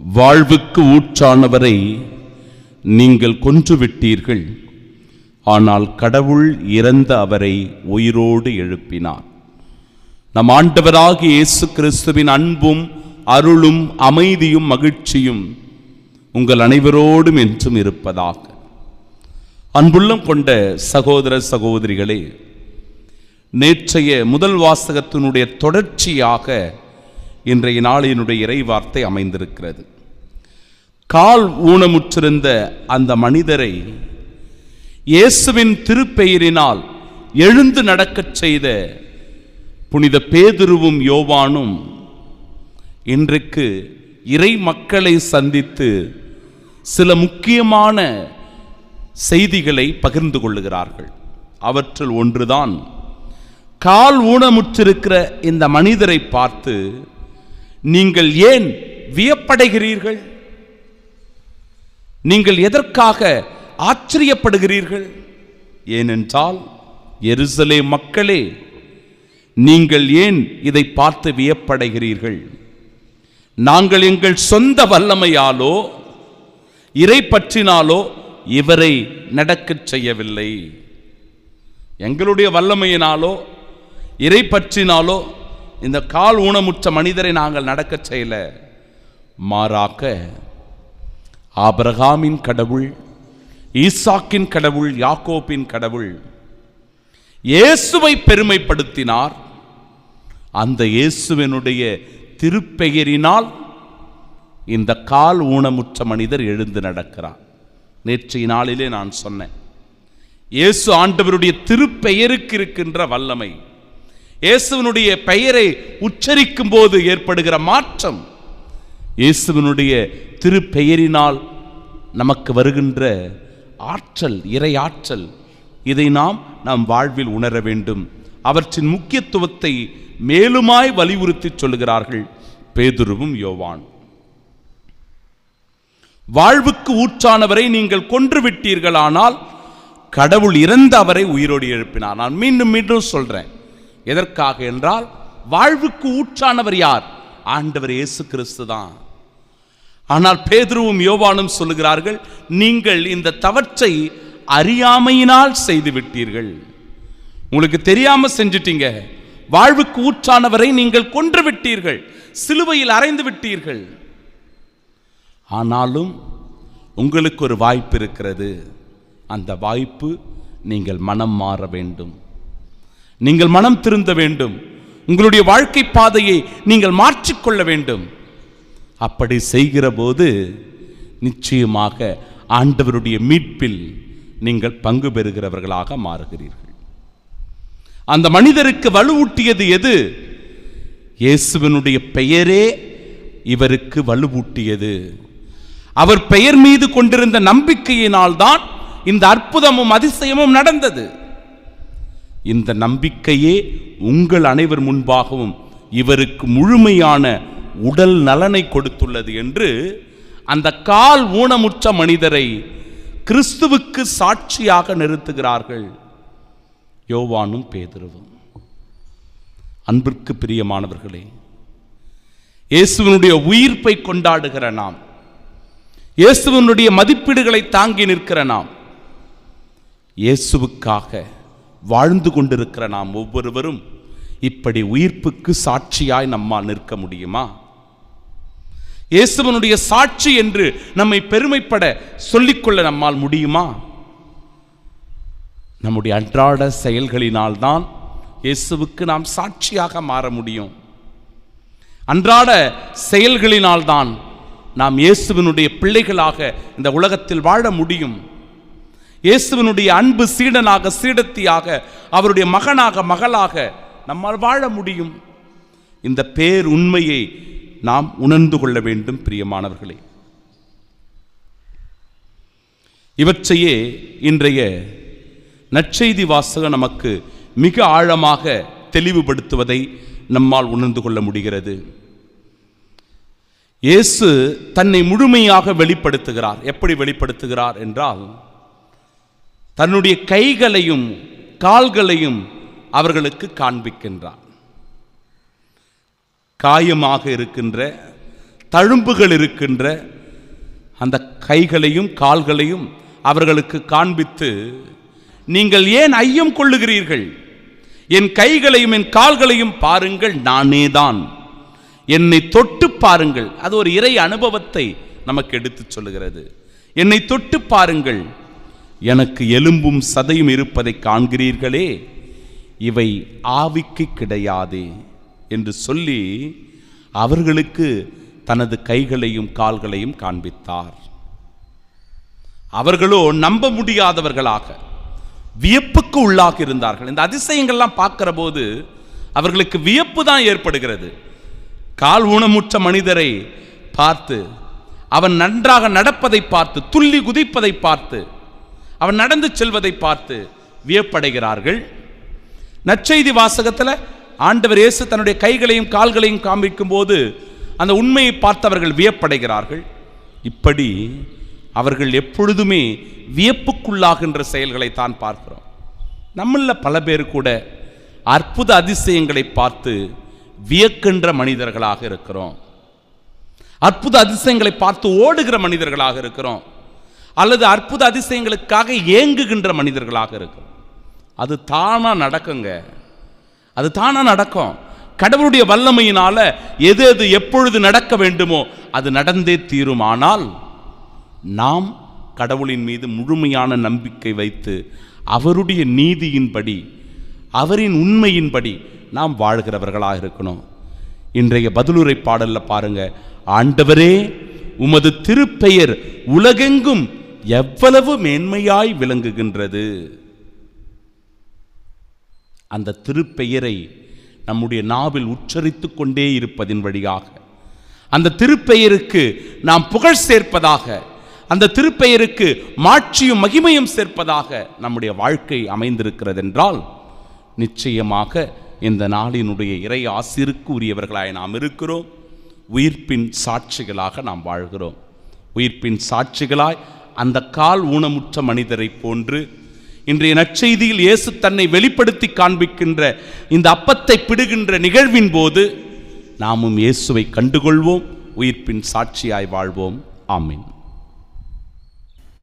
வாழ்வுக்கு ஊற்றானவரை நீங்கள் கொன்றுவிட்டீர்கள், ஆனால் கடவுள் இறந்த அவரை உயிரோடு எழுப்பினார். நம் ஆண்டவராகிய இயேசு கிறிஸ்துவின் அன்பும் அருளும் அமைதியும் மகிழ்ச்சியும் உங்கள் அனைவரோடும் என்றும் இருப்பதாக. அன்புள்ளம் கொண்ட சகோதர சகோதரிகளே, நேற்றைய முதல் வாசகத்தினுடைய தொடர்ச்சியாக இன்றைய நாளினுடைய இறை வார்த்தை அமைந்திருக்கிறது. கால் ஊனமுற்றிருந்த அந்த மனிதரை இயேசுவின் திருப்பெயரினால் எழுந்து நடக்கச் செய்த புனித பேதுருவும் யோவானும் இன்றைக்கு இறை மக்களை சந்தித்து சில முக்கியமான செய்திகளை பகிர்ந்து கொள்ளுகிறார்கள். அவற்றில் ஒன்றுதான், கால் ஊனமுற்றிருக்கிற இந்த மனிதரை பார்த்து நீங்கள் ஏன் வியப்படைகிறீர்கள்? நீங்கள் எதற்காக ஆச்சரியப்படுகிறீர்கள்? ஏனென்றால், எருசலேம் மக்களே, நீங்கள் ஏன் இதை பார்த்து வியப்படைகிறீர்கள்? நாங்கள் எங்கள் சொந்த வல்லமையாலோ இறை பற்றினாலோ இவரை நடக்கச் செய்யவில்லை. எங்களுடைய வல்லமையினாலோ இறை பற்றினாலோ இந்த கால் ஊனமுற்ற மனிதரை நாங்கள் நடக்கச் செய்யல. மாறாக ஆபிரகாமின் கடவுள், ஈசாக்கின் கடவுள், யாக்கோபின் கடவுள் இயேசுவை பெருமைப்படுத்தினார். அந்த இயேசுவினுடைய திருப்பெயரினால் இந்த கால் ஊனமுற்ற மனிதர் எழுந்து நடக்கிறார். நேற்றைய நாளிலே நான் சொன்னேன், இயேசு ஆண்டவருடைய திருப்பெயருக்கு இருக்கின்ற வல்லமை, இயேசுவினுடைய பெயரை உச்சரிக்கும் போது ஏற்படுகிற மாற்றம், இயேசுவினுடைய திருப்பெயரினால் நமக்கு வருகின்ற ஆற்றல், இறை ஆற்றல், இதை நாம் வாழ்வில் உணர வேண்டும். அவற்றின் முக்கியத்துவத்தை மேலுமாய் வலியுறுத்தி சொல்லுகிறார்கள் பேதுருவும் யோவான். வாழ்வுக்கு ஊற்றானவரை நீங்கள் கொன்றுவிட்டீர்களானால் கடவுள் இறந்த அவரை உயிரோடு எழுப்பினார். நான் மீண்டும் மீண்டும் சொல்றேன், எதற்காக என்றால், வாழ்வுக்கு ஊற்றானவர் யார்? ஆண்டவர் இயேசு கிறிஸ்து தான். ஆனால் பேதுருவும் யோவானும் சொல்லுகிறார்கள், நீங்கள் இந்த தவற்றை அறியாமையினால் செய்து விட்டீர்கள். உங்களுக்கு தெரியாம செஞ்சிட்டீங்க. வாழ்வுக்கு ஊற்றானவரை நீங்கள் கொன்று விட்டீர்கள், சிலுவையில் அறைந்து விட்டீர்கள். ஆனாலும் உங்களுக்கு ஒரு வாய்ப்பு இருக்கிறது. அந்த வாய்ப்பு, நீங்கள் மனம் மாற வேண்டும், நீங்கள் மனம் திருந்த வேண்டும், உங்களுடைய வாழ்க்கை பாதையை நீங்கள் மாற்றிக்கொள்ள வேண்டும். அப்படி செய்கிற போது நிச்சயமாக ஆண்டவருடைய மீட்பில் நீங்கள் பங்கு பெறுகிறவர்களாக மாறுகிறீர்கள். அந்த மனிதருக்கு வலுவூட்டியது எது? இயேசுவினுடைய பெயரே இவருக்கு வலுவூட்டியது. அவர் பெயர் மீது கொண்டிருந்த நம்பிக்கையினால் தான் இந்த அற்புதமும் அதிசயமும் நடந்தது. இந்த நம்பிக்கையே உங்கள் அனைவர் முன்பாகவும் இவருக்கு முழுமையான உடல் நலனை கொடுத்துள்ளது என்று அந்த கால் ஊனமுற்ற மனிதரை கிறிஸ்துவுக்கு சாட்சியாக நிறுத்துகிறார்கள் யோவானும் பேதுருவும். அன்பிற்கு பிரியமானவர்களே, இயேசுவினுடைய உயிர்ப்பை கொண்டாடுகிற நாம், இயேசுவினுடைய மதிப்பீடுகளை தாங்கி நிற்கிற நாம், இயேசுவுக்காக வாழ்ந்து கொண்டிருக்கிற நாம் ஒவ்வொருவரும் இப்படி உயிர்ப்புக்கு சாட்சியாய் நம்மால் நிற்க முடியுமா? இயேசுவினுடைய சாட்சி என்று நம்மை பெருமைப்பட சொல்லிக்கொள்ள நம்மால் முடியுமா? நம்முடைய அன்றாட செயல்களினால் தான் இயேசுவுக்கு நாம் சாட்சியாக மாற முடியும். அன்றாட செயல்களினால் தான் நாம் இயேசுவினுடைய பிள்ளைகளாக இந்த உலகத்தில் வாழ முடியும். இயேசுவினுடைய அன்பு சீடனாக, சீடத்தியாக, அவருடைய மகனாக, மகளாக நம்மால் வாழ முடியும். இந்த பேர் உண்மையை நாம் உணர்ந்து கொள்ள வேண்டும் பிரியமானவர்களே. இவற்றையே இன்றைய நற்செய்தி வாசகம் நமக்கு மிக ஆழமாக தெளிவுபடுத்துவதை நம்மால் உணர்ந்து கொள்ள முடிகிறது. இயேசு தன்னை முழுமையாக வெளிப்படுத்துகிறார். எப்படி வெளிப்படுத்துகிறார் என்றால், தன்னுடைய கைகளையும் கால்களையும் அவர்களுக்கு காண்பிக்கின்றார். காயமாக இருக்கின்ற தழும்புகள் இருக்கின்ற அந்த கைகளையும் கால்களையும் அவர்களுக்கு காண்பித்து, நீங்கள் ஏன் ஐயம் கொள்ளுகிறீர்கள்? என் கைகளையும் என் கால்களையும் பாருங்கள், நானேதான். என்னை தொட்டு பாருங்கள். அது ஒரு இறை அனுபவத்தை நமக்கு எடுத்து சொல்லுகிறது. என்னை தொட்டு பாருங்கள், எனக்கு எலும்பும் சதையும் இருப்பதை காண்கிறீர்களே, இவை ஆவிக்கு கிடையாதே என்று சொல்லி அவர்களுக்கு தனது கைகளையும் கால்களையும் காண்பித்தார். அவர்களோ நம்ப முடியாதவர்களாக வியப்புக்கு உள்ளாக இருந்தார்கள். இந்த அதிசயங்கள்லாம் பார்க்கிற போது அவர்களுக்கு வியப்பு தான் ஏற்படுகிறது. கால் ஊனமுற்ற மனிதரை பார்த்து, அவன் நன்றாக நடப்பதை பார்த்து, துள்ளி குதிப்பதை பார்த்து, அவன் நடந்து செல்வதை பார்த்து வியப்படைகிறார்கள். நற்செய்தி வாசகத்தில் ஆண்டவர் இயேசு தன்னுடைய கைகளையும் கால்களையும் காண்பிக்கும் போது அந்த உண்மையை பார்த்தவர்கள் வியப்படைகிறார்கள். இப்படி அவர்கள் எப்பொழுதுமே வியப்புக்குள்ளாகின்ற செயல்களை தான் பார்க்கிறோம். நம்மள பல பேர் கூட அற்புத அதிசயங்களை பார்த்து வியக்கின்ற மனிதர்களாக இருக்கிறோம். அற்புத அதிசயங்களை பார்த்து ஓடுகிற மனிதர்களாக இருக்கிறோம். அல்லது அற்புத அதிசயங்களுக்காக ஏங்குகின்ற மனிதர்களாக இருக்கிறோம். அது தானா நடக்குங்க. அது தானா நடக்கும். கடவுளுடைய வல்லமையினால எது எது எப்பொழுது நடக்க வேண்டுமோ அது நடந்தே தீரும். ஆனால் நாம் கடவுளின் மீது முழுமையான நம்பிக்கை வைத்து அவருடைய நீதியின்படி, அவரின் உண்மையின்படி நாம் வாழ்கிறவர்களாக இருக்கணும். இன்றைய பதிலுரை பாடல்ல பாருங்க, ஆண்டவரே உமது திருப்பெயர் உலகெங்கும் எவ்வளவு மேன்மையாய் விளங்குகின்றது. அந்த திருப்பெயரை நம்முடைய நாவில் உச்சரித்து கொண்டே இருப்பதின் வழியாக, அந்த திருப்பெயருக்கு நாம் புகழ் சேர்ப்பதாக, அந்த திருப்பெயருக்கு மாட்சியும் மகிமையும் சேர்ப்பதாக நம்முடைய வாழ்க்கை அமைந்திருக்கிறது என்றால், நிச்சயமாக இந்த நாளினுடைய இறை ஆசிருக்கு உரியவர்களாய் நாம் இருக்கிறோம். உயிர்ப்பின் சாட்சிகளாக நாம் வாழ்கிறோம். உயிர்ப்பின் சாட்சிகளாய் அந்த கால் ஊனமுற்ற மனிதரை போன்று இன்றைய நற்செய்தியில் இயேசு தன்னை வெளிப்படுத்தி காண்பிக்கின்ற இந்த அப்பத்தை பிடுகின்ற நிகழ்வின் போது நாமும் இயேசுவை கண்டுகொள்வோம். உயிர்ப்பின் சாட்சியாய் வாழ்வோம். ஆமீன்.